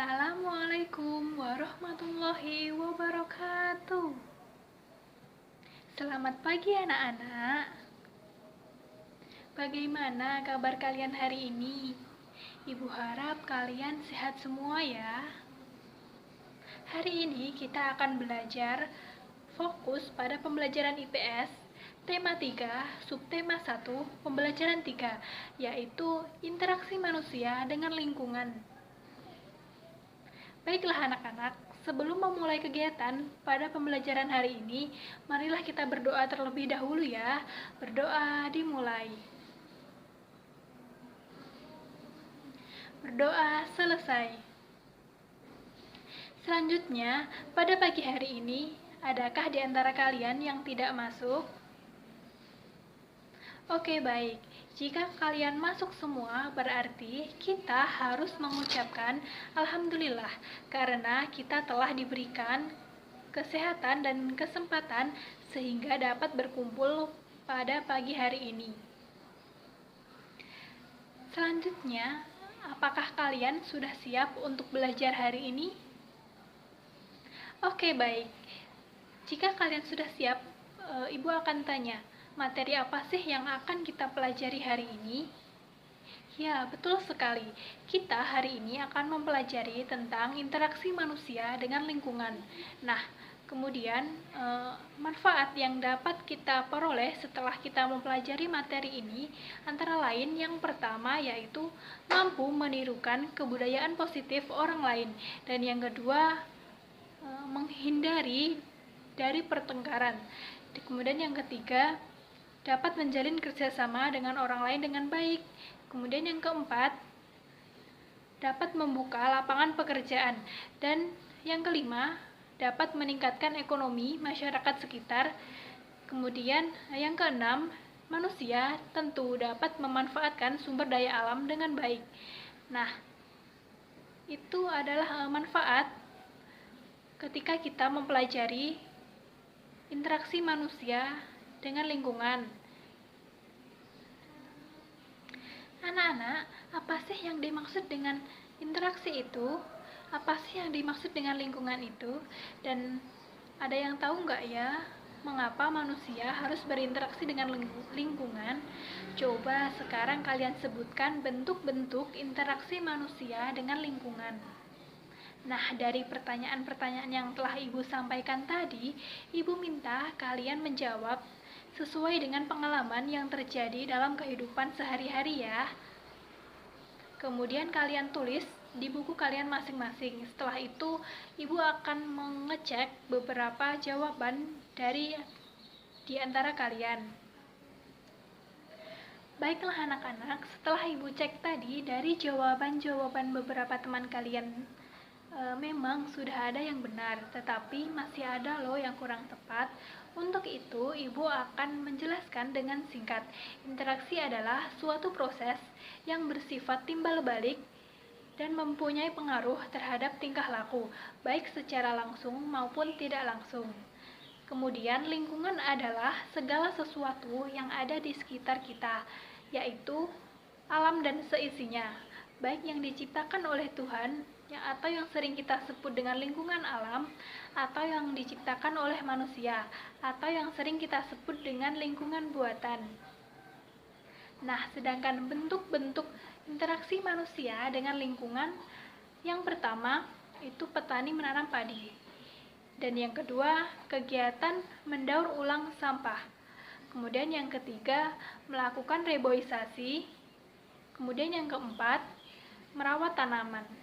Assalamualaikum warahmatullahi wabarakatuh. Selamat pagi anak-anak. Bagaimana kabar kalian hari ini? Ibu harap kalian sehat semua ya. Hari ini kita akan belajar fokus pada pembelajaran IPS tema 3, subtema 1, pembelajaran 3, yaitu interaksi manusia dengan lingkungan. Baiklah anak-anak, sebelum memulai kegiatan pada pembelajaran hari ini, marilah kita berdoa terlebih dahulu ya. Berdoa dimulai. Berdoa selesai. Selanjutnya, pada pagi hari ini, adakah di antara kalian yang tidak masuk? Oke, baik. Jika kalian masuk semua, berarti kita harus mengucapkan Alhamdulillah karena kita telah diberikan kesehatan dan kesempatan sehingga dapat berkumpul pada pagi hari ini. Selanjutnya, apakah kalian sudah siap untuk belajar hari ini? Oke, baik. Jika kalian sudah siap, Ibu akan tanya, materi apa sih yang akan kita pelajari hari ini? Ya, betul sekali. Kita hari ini akan mempelajari tentang interaksi manusia dengan lingkungan. Nah, kemudian manfaat yang dapat kita peroleh setelah kita mempelajari materi ini antara lain yang pertama yaitu mampu menirukan kebudayaan positif orang lain, dan yang kedua menghindari dari pertengkaran. Kemudian yang ketiga, dapat menjalin kerjasama dengan orang lain dengan baik. Kemudian yang keempat, dapat membuka lapangan pekerjaan. Dan yang kelima, dapat meningkatkan ekonomi masyarakat sekitar. Kemudian yang keenam, manusia tentu dapat memanfaatkan sumber daya alam dengan baik. Nah, itu adalah manfaat ketika kita mempelajari interaksi manusia dengan lingkungan. Anak-anak, apa sih yang dimaksud dengan interaksi itu? Apa sih yang dimaksud dengan lingkungan itu? Dan ada yang tahu nggak ya, mengapa manusia harus berinteraksi dengan lingkungan? Coba sekarang kalian sebutkan bentuk-bentuk interaksi manusia dengan lingkungan. Nah, dari pertanyaan-pertanyaan yang telah Ibu sampaikan tadi, Ibu minta kalian menjawab sesuai dengan pengalaman yang terjadi dalam kehidupan sehari-hari ya. Kemudian kalian tulis di buku kalian masing-masing. Setelah itu, Ibu akan mengecek beberapa jawaban dari di antara kalian. Baiklah anak-anak, setelah Ibu cek tadi dari jawaban-jawaban beberapa teman kalian, memang sudah ada yang benar, tetapi masih ada loh yang kurang tepat. Untuk itu, Ibu akan menjelaskan dengan singkat. Interaksi adalah suatu proses yang bersifat timbal balik dan mempunyai pengaruh terhadap tingkah laku, baik secara langsung maupun tidak langsung. Kemudian, lingkungan adalah segala sesuatu yang ada di sekitar kita, yaitu alam dan seisinya, baik yang diciptakan oleh Tuhan atau yang sering kita sebut dengan lingkungan alam, atau yang diciptakan oleh manusia, atau yang sering kita sebut dengan lingkungan buatan. Nah, sedangkan bentuk-bentuk interaksi manusia dengan lingkungan, yang pertama itu petani menanam padi, dan yang kedua kegiatan mendaur ulang sampah. Kemudian yang ketiga melakukan reboisasi. Kemudian yang keempat merawat tanaman.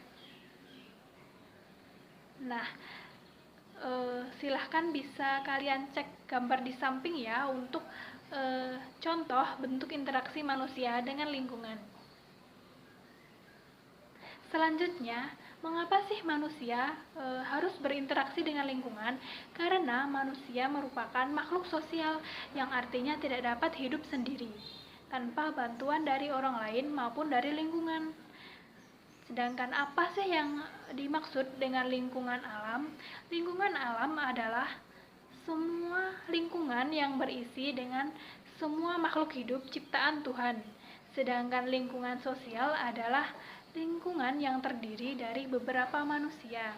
Nah, silahkan bisa kalian cek gambar di samping ya untuk contoh bentuk interaksi manusia dengan lingkungan. Selanjutnya, mengapa sih manusia harus berinteraksi dengan lingkungan? Karena manusia merupakan makhluk sosial yang artinya tidak dapat hidup sendiri tanpa bantuan dari orang lain maupun dari lingkungan. Sedangkan apa sih yang dimaksud dengan lingkungan alam? Lingkungan alam adalah semua lingkungan yang berisi dengan semua makhluk hidup ciptaan Tuhan. Sedangkan lingkungan sosial adalah lingkungan yang terdiri dari beberapa manusia.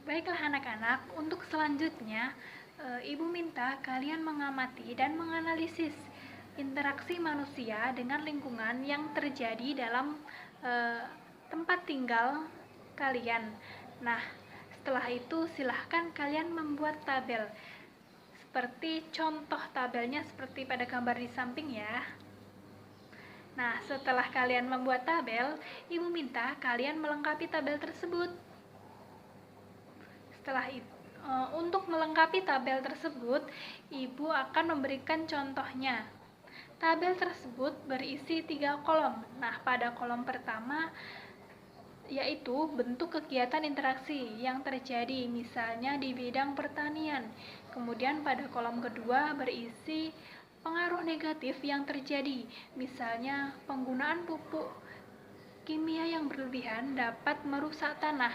Baiklah anak-anak, untuk selanjutnya Ibu minta kalian mengamati dan menganalisis interaksi manusia dengan lingkungan yang terjadi dalam tempat tinggal kalian. Nah, setelah itu silahkan kalian membuat tabel. Seperti contoh tabelnya seperti pada gambar di samping ya. Nah, setelah kalian membuat tabel, Ibu minta kalian melengkapi tabel tersebut. Setelah itu, untuk melengkapi tabel tersebut, Ibu akan memberikan contohnya. Tabel tersebut berisi 3 kolom. Nah, pada kolom pertama yaitu bentuk kegiatan interaksi yang terjadi, misalnya di bidang pertanian. Kemudian pada kolom kedua berisi pengaruh negatif yang terjadi, misalnya penggunaan pupuk kimia yang berlebihan dapat merusak tanah.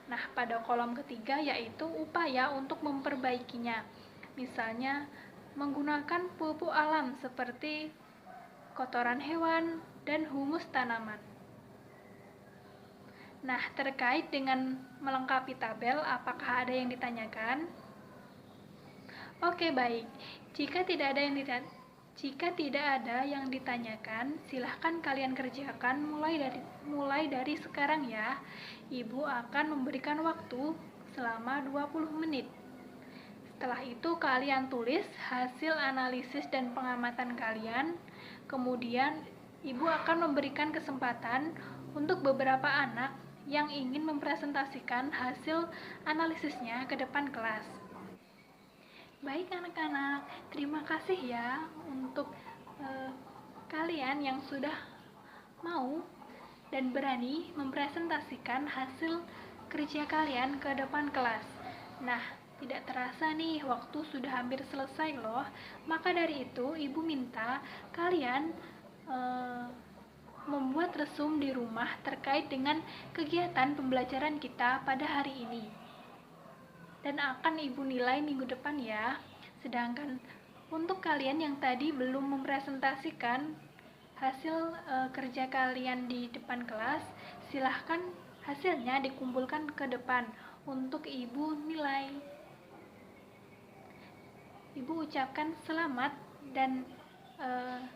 Nah, pada kolom ketiga yaitu upaya untuk memperbaikinya, misalnya menggunakan pupuk alam seperti kotoran hewan dan humus tanaman. Nah, terkait dengan melengkapi tabel, apakah ada yang ditanyakan? Oke, baik. Jika tidak ada yang ditanyakan, silahkan kalian kerjakan mulai dari sekarang ya. Ibu akan memberikan waktu selama 20 menit. Setelah itu kalian tulis hasil analisis dan pengamatan kalian. Kemudian Ibu akan memberikan kesempatan untuk beberapa anak yang ingin mempresentasikan hasil analisisnya ke depan kelas. Baik anak-anak, terima kasih ya untuk kalian yang sudah mau dan berani mempresentasikan hasil kerja kalian ke depan kelas. Nah, tidak terasa nih, waktu sudah hampir selesai loh. Maka dari itu, Ibu minta kalian membuat resum di rumah terkait dengan kegiatan pembelajaran kita pada hari ini. Dan akan Ibu nilai minggu depan ya. Sedangkan untuk kalian yang tadi belum mempresentasikan hasil kerja kalian di depan kelas, silahkan hasilnya dikumpulkan ke depan untuk Ibu nilai. Ibu ucapkan selamat dan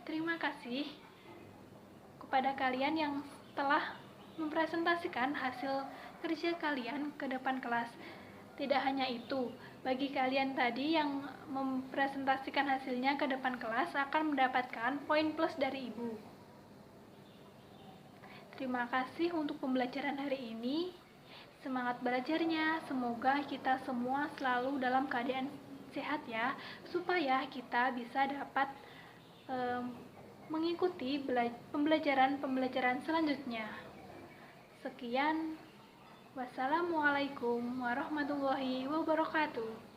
terima kasih kepada kalian yang telah mempresentasikan hasil kerja kalian ke depan kelas. Tidak hanya itu, bagi kalian tadi yang mempresentasikan hasilnya ke depan kelas akan mendapatkan poin plus dari Ibu. Terima kasih untuk pembelajaran hari ini. Semangat belajarnya, semoga kita semua selalu dalam keadaan sehat ya, supaya kita bisa dapat mengikuti pembelajaran selanjutnya. Sekian, wassalamualaikum warahmatullahi wabarakatuh.